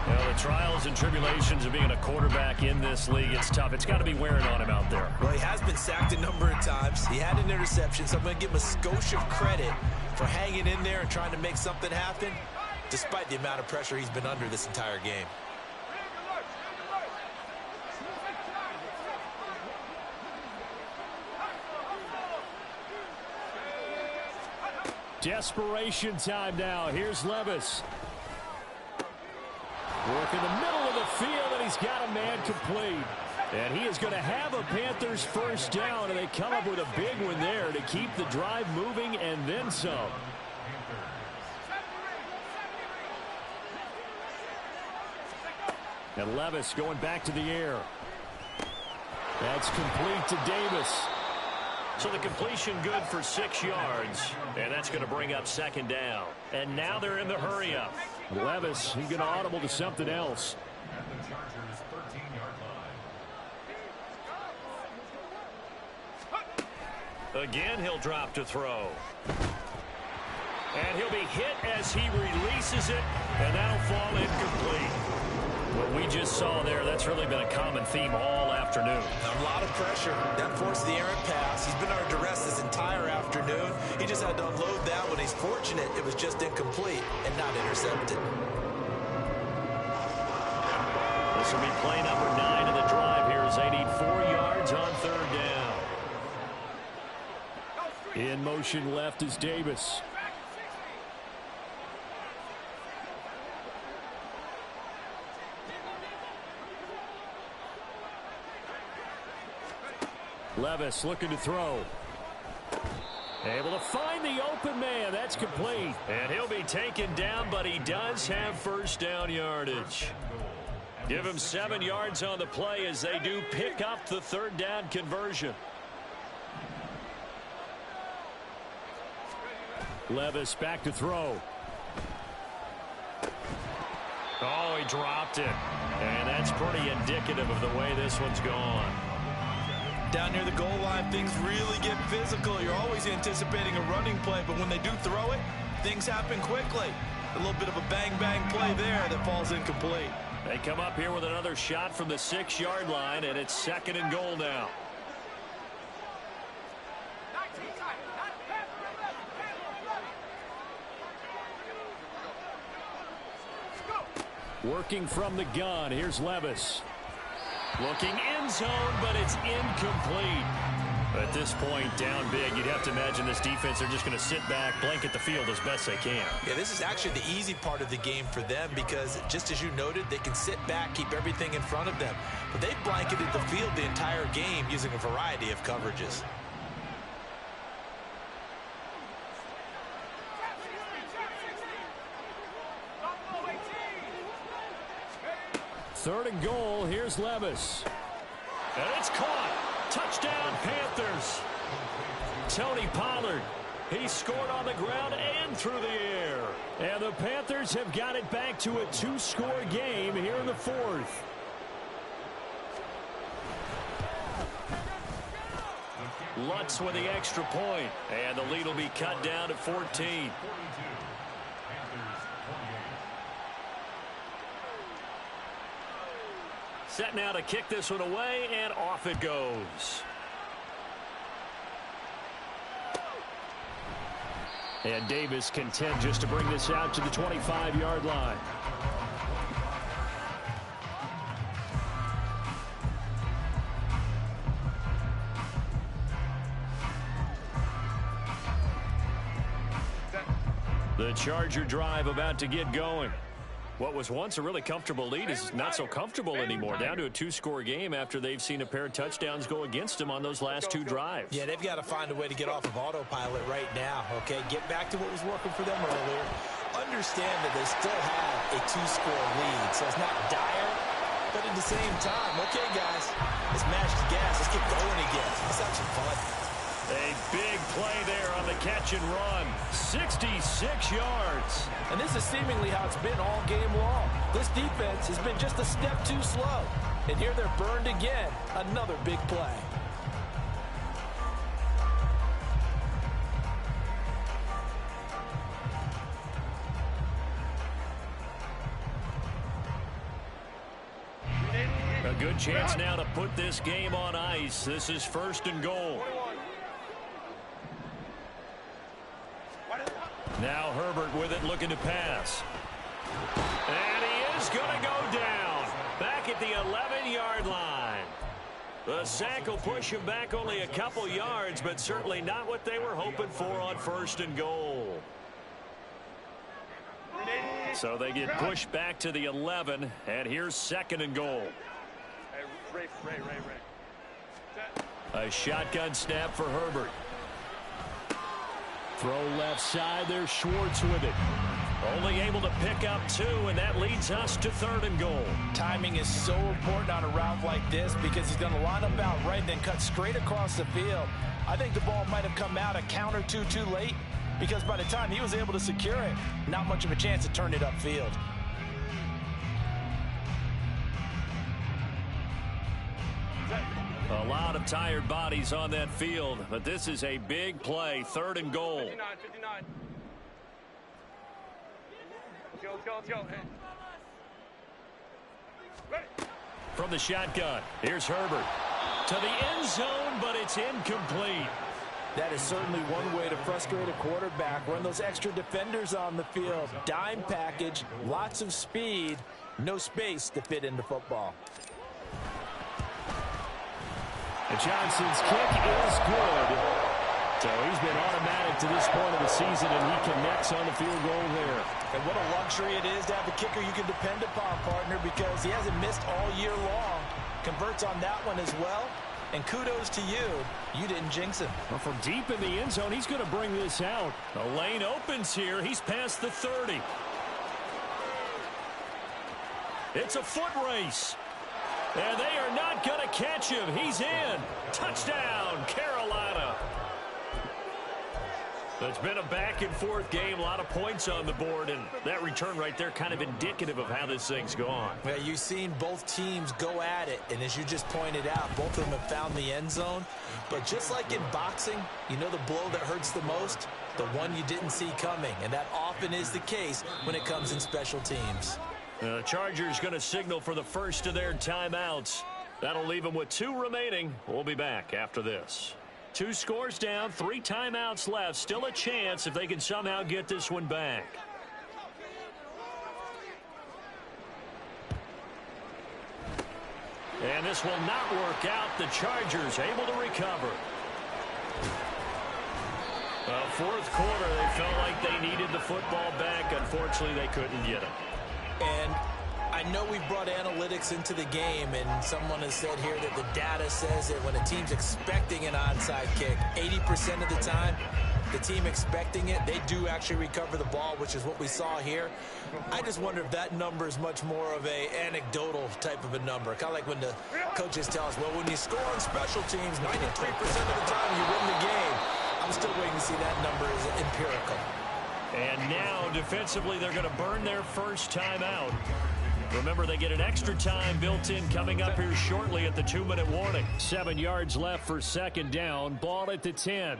[SPEAKER 6] Well, the trials and tribulations of being a quarterback in this league, it's tough. It's got to be wearing on him out there.
[SPEAKER 5] Well, he has been sacked a number of times. He had an interception, so I'm going to give him a skosh of credit for hanging in there and trying to make something happen, despite the amount of pressure he's been under this entire game.
[SPEAKER 6] Desperation time now. Here's Levis. Work in the middle of the field, and he's got a man complete. And he is going to have a Panthers 1st down, and they come up with a big one there to keep the drive moving and then some. And Levis going back to the air. That's complete to Davis. So the completion good for 6 yards, and that's going to bring up 2nd down. And now they're in the hurry-up. Levis, he's going to audible to something else.
[SPEAKER 7] At the Chargers' 13-yard line.
[SPEAKER 6] Again, he'll drop to throw. And he'll be hit as he releases it, and that'll fall incomplete. What we just saw there, that's really been a common theme all afternoon.
[SPEAKER 5] A lot of pressure. That forced the errant pass. He's been under duress this entire afternoon. He just had to unload that one. He's fortunate it was just incomplete and not intercepted.
[SPEAKER 6] This will be play number 9 of the drive here as they need 4 yards on 3rd down. In motion left is Davis. Levis looking to throw. Able to find the open man. That's complete. And he'll be taken down, but he does have 1st down yardage. Give him 7 yards on the play as they do pick up the 3rd down conversion. Levis back to throw. Oh, he dropped it. And that's pretty indicative of the way this one's gone.
[SPEAKER 5] Down near the goal line, things really get physical. You're always anticipating a running play, but when they do throw it, things happen quickly. A little bit of a bang-bang play there that falls incomplete.
[SPEAKER 6] They come up here with another shot from the 6-yard line, and it's 2nd and goal now. Working from the gun, here's Levis. Looking end zone, but it's incomplete. At this point, down big, you'd have to imagine this defense are just going to sit back, blanket the field as best they can.
[SPEAKER 3] Yeah, this is actually the easy part of the game for them because, just as you noted, they can sit back, keep everything in front of them. But they've blanketed the field the entire game using a variety of coverages.
[SPEAKER 6] Third and goal, here's Levis. And it's caught. Touchdown, Panthers. Tony Pollard. He scored on the ground and through the air. And the Panthers have got it back to a 2-score game here in the fourth. Lutz with the extra point. And the lead will be cut down to 14. Set now to kick this one away, and off it goes. And Davis content just to bring this out to the 25-yard line. The Charger drive about to get going. What was once a really comfortable lead is not so comfortable anymore. Down to a 2-score game after they've seen a pair of touchdowns go against them on those last 2 drives.
[SPEAKER 3] Yeah, they've got to find a way to get off of autopilot right now, okay? Get back to what was working for them earlier. Understand that they still have a 2-score lead, so it's not dire, but at the same time, okay, guys, let's mash the gas. Let's get going again. Let's have some fun.
[SPEAKER 6] A big play there on the catch and run. 66 yards.
[SPEAKER 5] And this is seemingly how it's been all game long. This defense has been just a step too slow. And here they're burned again. Another big play.
[SPEAKER 6] A good chance now to put this game on ice. This is first and goal. Now Herbert with it, looking to pass. And he is going to go down. Back at the 11-yard line. The sack will push him back only a couple yards, but certainly not what they were hoping for on first and goal. So they get pushed back to the 11, and here's second and goal. A shotgun snap for Herbert. Throw left side, there's Schwartz with it. Only able to pick up 2, and that leads us to third and goal.
[SPEAKER 5] Timing is so important on a route like this because he's going to line up out right and then cut straight across the field. I think the ball might have come out a count or two too late because by the time he was able to secure it, not much of a chance to turn it upfield.
[SPEAKER 6] A lot of tired bodies on that field, but this is a big play, third and goal.
[SPEAKER 4] 59. Let's go. Hey. Ready.
[SPEAKER 6] From the shotgun, here's Herbert. To the end zone, but it's incomplete.
[SPEAKER 5] That is certainly one way to frustrate a quarterback. Run those extra defenders on the field. Dime package, lots of speed, no space to fit into football.
[SPEAKER 6] And Johnson's kick is good. So he's been automatic to this point of the season, and he connects on the field goal there.
[SPEAKER 5] And what a luxury it is to have a kicker you can depend upon, partner, because he hasn't missed all year long. Converts on that one as well. And kudos to you. You didn't jinx him.
[SPEAKER 6] Well, from deep in the end zone, he's going to bring this out. The lane opens here. He's past the 30. It's a foot race. And they are not going to catch him. He's in. Touchdown, Carolina. It's been a back-and-forth game. A lot of points on the board. And that return right there kind of indicative of how this thing's gone.
[SPEAKER 3] Well, you've seen both teams go at it. And as you just pointed out, both of them have found the end zone. But just like in boxing, you know the blow that hurts the most? The one you didn't see coming. And that often is the case when it comes in special teams.
[SPEAKER 6] The Chargers going to signal for the first of their timeouts. That'll leave them with 2 remaining. We'll be back after this. 2 scores down, 3 timeouts left. Still a chance if they can somehow get this one back. And this will not work out. The Chargers able to recover. Fourth quarter, they felt like they needed the football back. Unfortunately, they couldn't get it.
[SPEAKER 3] And I know we've brought analytics into the game, and someone has said here that the data says that when a team's expecting an onside kick, 80% of the time, the team expecting it, they do actually recover the ball, which is what we saw here. I just wonder if that number is much more of a anecdotal type of a number. Kind of like when the coaches tell us, well, when you score on special teams, 93% of the time you win the game. I'm still waiting to see that number is empirical.
[SPEAKER 6] And now, defensively, they're going to burn their first time out. Remember, they get an extra time built in coming up here shortly at the 2-minute warning. 7 yards left for second down. Ball at the 10.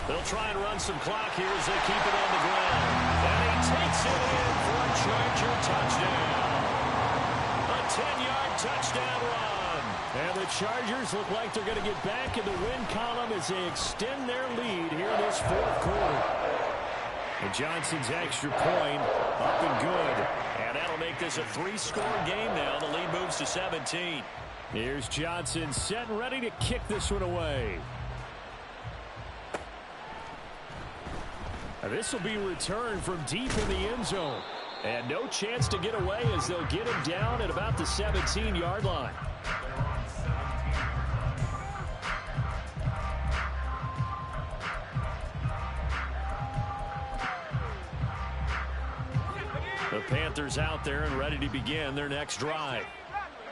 [SPEAKER 6] They'll try and run some clock here as they keep it on the ground. And he takes it in for a Charger touchdown. A 10-yard touchdown run. And the Chargers look like they're going to get back in the win column as they extend their lead here in this fourth quarter. And Johnson's extra point up and good. And that'll make this a 3-score game now. The lead moves to 17. Here's Johnson set and ready to kick this one away. This will be returned from deep in the end zone. And no chance to get away as they'll get him down at about the 17-yard line. The Panthers out there and ready to begin their next drive.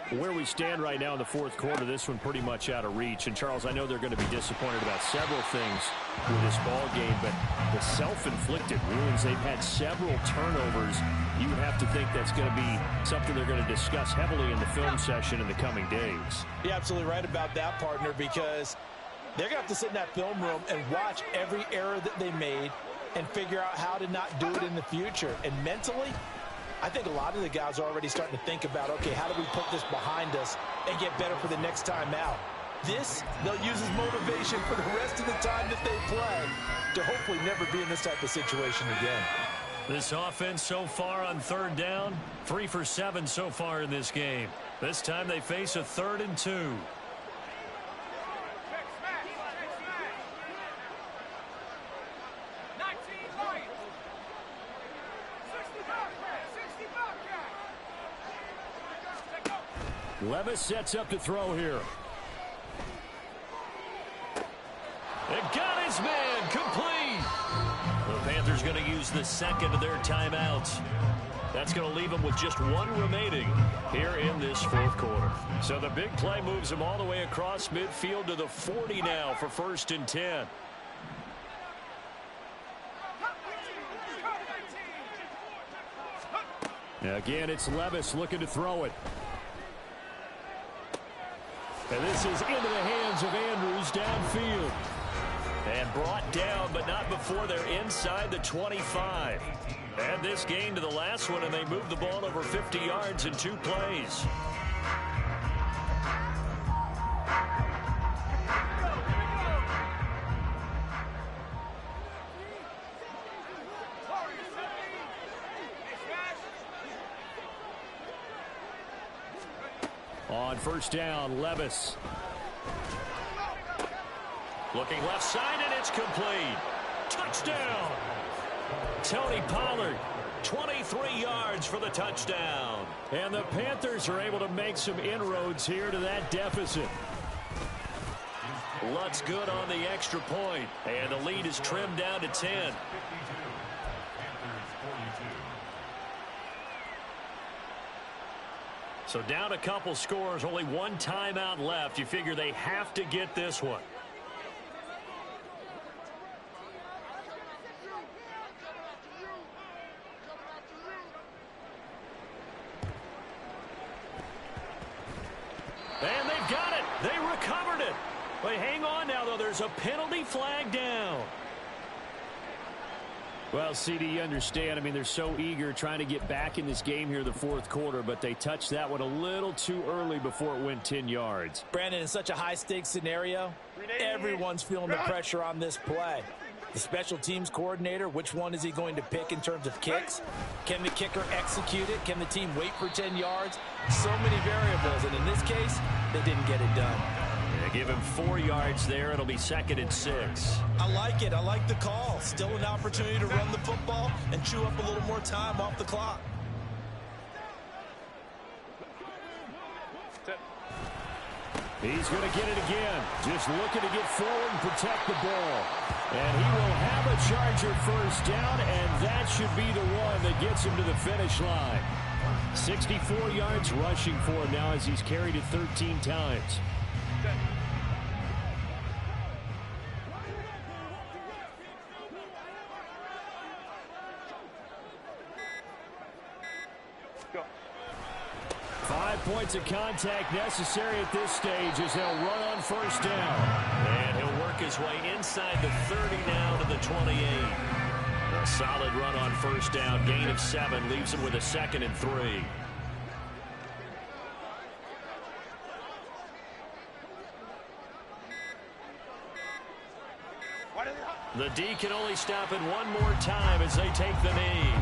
[SPEAKER 6] Where we stand right now in the fourth quarter, this one pretty much out of reach. And, Charles, I know they're going to be disappointed about several things with this ball game, but the self-inflicted wounds, they've had several turnovers. You have to think that's going to be something they're going to discuss heavily in the film session in the coming days.
[SPEAKER 5] You're absolutely right about that, partner, because they're going to have to sit in that film room and watch every error that they made and figure out how to not do it in the future. And mentally, I think a lot of the guys are already starting to think about, okay, how do we put this behind us and get better for the next time out? This, they'll use as motivation for the rest of the time that they play to hopefully never be in this type of situation again.
[SPEAKER 6] This offense so far on third down, 3 for 7 so far in this game. This time they face a 3rd and 2. Levis sets up to throw here. And got his man complete. The Panthers going to use the second of their timeouts. That's going to leave them with just 1 remaining here in this fourth quarter. So the big play moves them all the way across midfield to the 40 now for 1st and 10. Again, it's Levis looking to throw it. And this is into the hands of Andrews downfield. And brought down, but not before they're inside the 25. Add this gain to the last one, and they move the ball over 50 yards in 2 plays. On first down, Levis. Looking left side, and it's complete. Touchdown! Tony Pollard, 23 yards for the touchdown. And the Panthers are able to make some inroads here to that deficit. Lutz good on the extra point, and the lead is trimmed down to 10. So down a couple scores, only 1 timeout left. You figure they have to get this one. And they've got it. They recovered it. But hang on now, though. There's a penalty flag down.
[SPEAKER 7] Well, CD, you understand. I mean, they're so eager trying to get back in this game here in the fourth quarter, but they touched that one a little too early before it went 10 yards.
[SPEAKER 5] Brandon, in such a high-stakes scenario, everyone's feeling the pressure on this play. The special teams coordinator, which one is he going to pick in terms of kicks? Can the kicker execute it? Can the team wait for 10 yards? So many variables, and in this case, they didn't get it done.
[SPEAKER 6] They give him 4 yards there. It'll be 2nd and 6.
[SPEAKER 3] I like it. I like the call. Still an opportunity to run the football and chew up a little more time off the clock.
[SPEAKER 6] He's going to get it again. Just looking to get forward and protect the ball. And he will have a Charger first down, and that should be the one that gets him to the finish line. 64 yards rushing for him now as he's carried it 13 times.
[SPEAKER 4] Go.
[SPEAKER 6] 5 points of contact necessary at this stage as they'll run on first down. And he'll work his way inside the 30 now to the 28. A solid run on first down. Gain of 7 leaves him with a 2nd and 3. The D can only stop it one more time as they take the knee.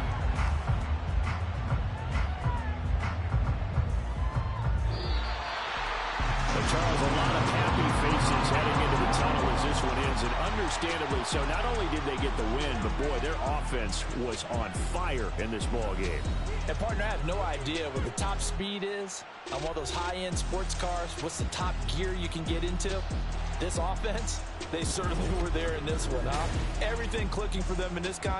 [SPEAKER 6] Charles, a lot of happy faces heading into the tunnel as this one ends, and understandably so. Not only did they get the win, but boy, their offense was on fire in this ball game.
[SPEAKER 5] And partner, I have no idea what the top speed is on one of those high-end sports cars. What's the top gear you can get into? This offense, they certainly were there in this one, huh? Everything clicking for them in this contest.